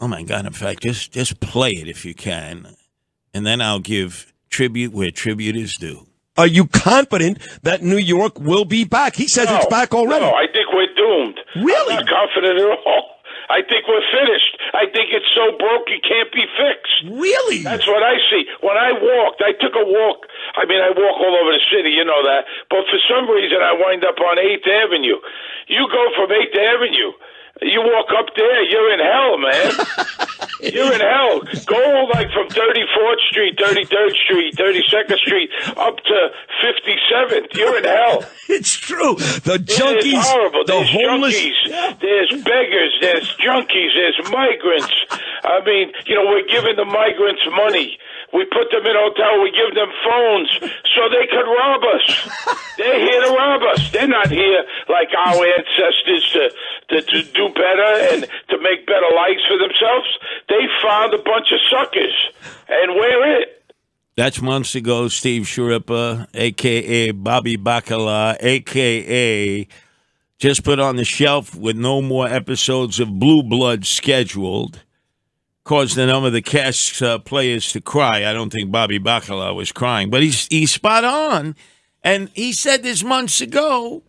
Oh, my God. In fact, just play it if you can. And then I'll give tribute where tribute is due. Are you confident that New York will be back? He says it's back already. No, I think we're doomed. Really? I'm not confident at all. I think we're finished. I think it's so broke it can't be fixed. Really? That's what I see. When I took a walk. I mean, I walk all over the city, you know that. But for some reason, I wind up on 8th Avenue. You go from 8th Avenue, you walk up there, you're in hell, man. You're in hell. Go like from 34th Street, 33rd Street, 32nd Street, up to 57th. You're in hell. It's true. The junkies, it's horrible. the There's homeless. junkies, there's beggars, there's junkies, there's migrants. I mean, we're giving the migrants money. We put them in a hotel. We give them phones so they could rob us. They're here to rob us. They're not here like our ancestors to do better and to make better lives for themselves. They found a bunch of suckers, and we're it. That's months ago, Steve Sharippa, a.k.a. Bobby Bacala, a.k.a. just put on the shelf with no more episodes of Blue Blood scheduled. Caused a number of the cast players to cry. I don't think Bobby Bacala was crying, but he's spot on. And he said this months ago,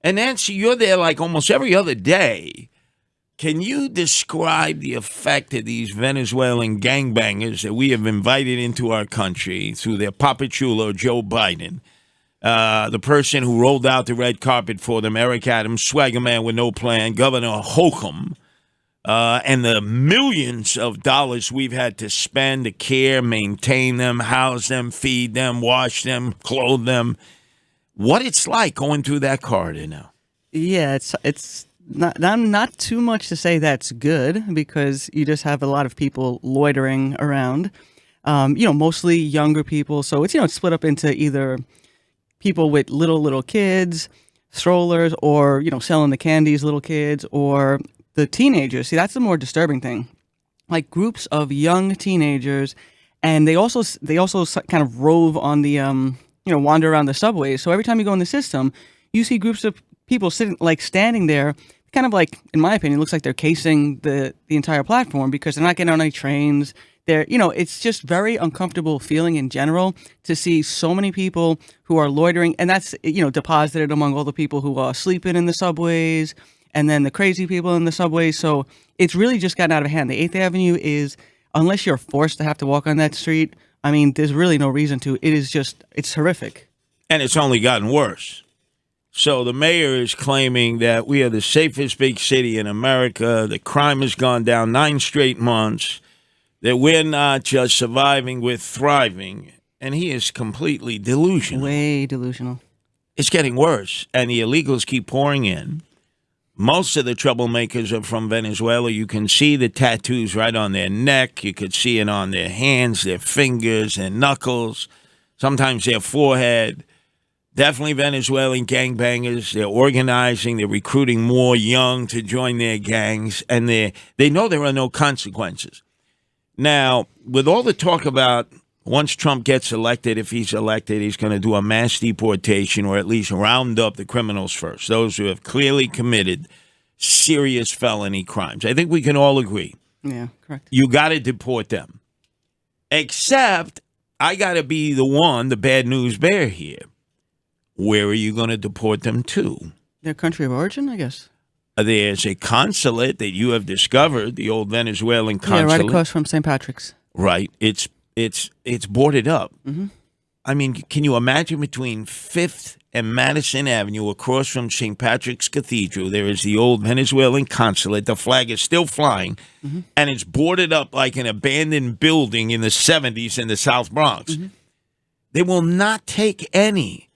and Nancy, you're there like almost every other day. Can you describe the effect of these Venezuelan gangbangers that we have invited into our country through their papachulo, Joe Biden, the person who rolled out the red carpet for them, Eric Adams, swagger man with no plan, Governor Holcomb, and the millions of dollars we've had to spend to care, maintain them, house them, feed them, wash them, clothe them. What it's like going through that corridor now? Yeah, it's not too much to say that's good, because you just have a lot of people loitering around. Mostly younger people. So it's split up into either people with little kids, strollers, or selling the candies, little kids, or the teenagers. See, that's the more disturbing thing. Like groups of young teenagers, and they also kind of rove on the wander around the subways. So every time you go in the system, you see groups of people standing there, kind of like, in my opinion, it looks like they're casing the entire platform, because they're not getting on any trains. It's just very uncomfortable feeling in general to see so many people who are loitering, and that's deposited among all the people who are sleeping in the subways, and then the crazy people in the subways. So it's really just gotten out of hand. The 8th Avenue is, unless you're forced to have to walk on that street, I mean, there's really no reason to. It's horrific. And it's only gotten worse. So the mayor is claiming that we are the safest big city in America. The crime has gone down 9 straight months. That we're not just surviving, we're thriving. And he is completely delusional. Way delusional. It's getting worse. And the illegals keep pouring in. Most of the troublemakers are from Venezuela. You can see the tattoos right on their neck. You could see it on their hands, their fingers, their knuckles, sometimes their forehead. Definitely Venezuelan gangbangers. They're organizing. They're recruiting more young to join their gangs. And they know there are no consequences. Now, with all the talk about once Trump gets elected, if he's elected, he's going to do a mass deportation, or at least round up the criminals first, those who have clearly committed serious felony crimes. I think we can all agree. Yeah, correct. You got to deport them. Except I got to be the bad news bear here. Where are you going to deport them to? Their country of origin, I guess. There's a consulate that you have discovered, the old Venezuelan consulate. Yeah, right across from St. Patrick's. Right. It's boarded up. Mm-hmm. I mean, can you imagine between 5th and Madison Avenue, across from St. Patrick's Cathedral, there is the old Venezuelan consulate. The flag is still flying, and it's boarded up like an abandoned building in the 70s in the South Bronx. Mm-hmm. They will not take any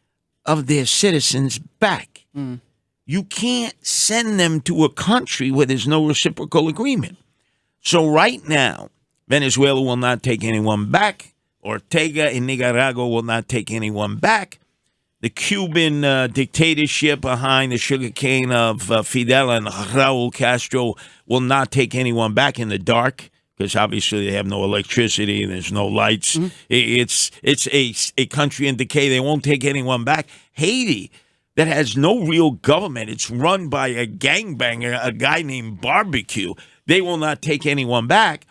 of their citizens back. Mm. You can't send them to a country where there's no reciprocal agreement. So right now, Venezuela will not take anyone back. Ortega in Nicaragua will not take anyone back. The Cuban dictatorship behind the sugarcane of Fidel and Raul Castro will not take anyone back in the dark, because obviously they have no electricity and there's no lights. Mm-hmm. It's a country in decay. They won't take anyone back. Haiti, that has no real government. It's run by a gangbanger, a guy named Barbecue. They will not take anyone back.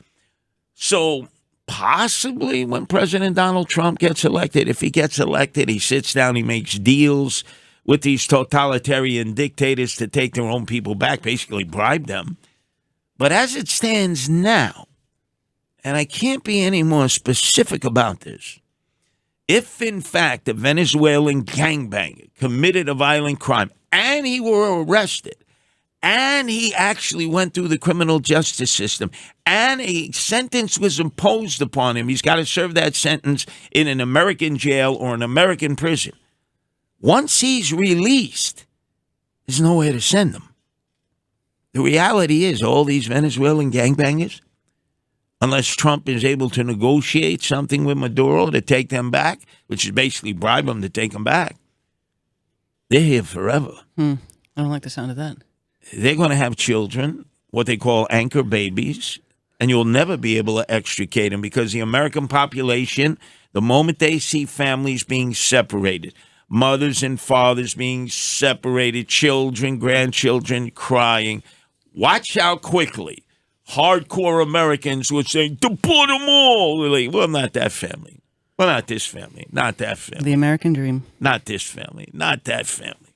So possibly when President Donald Trump gets elected, if he gets elected, he sits down, he makes deals with these totalitarian dictators to take their own people back, basically bribe them. But as it stands now, and I can't be any more specific about this, if in fact a Venezuelan gangbanger committed a violent crime and he were arrested and he actually went through the criminal justice system and a sentence was imposed upon him, he's got to serve that sentence in an American jail or an American prison. Once he's released, there's nowhere to send him. The reality is all these Venezuelan gangbangers, unless Trump is able to negotiate something with Maduro to take them back, which is basically bribe them to take them back, they're here forever. I don't like the sound of that. They're going to have children, what they call anchor babies, and you'll never be able to extricate them because the American population, the moment they see families being separated, mothers and fathers being separated, children, grandchildren crying, watch how quickly hardcore Americans would say, deport them all. We're like, well, not that family. Well, not this family. Not that family. The American dream. Not this family. Not that family.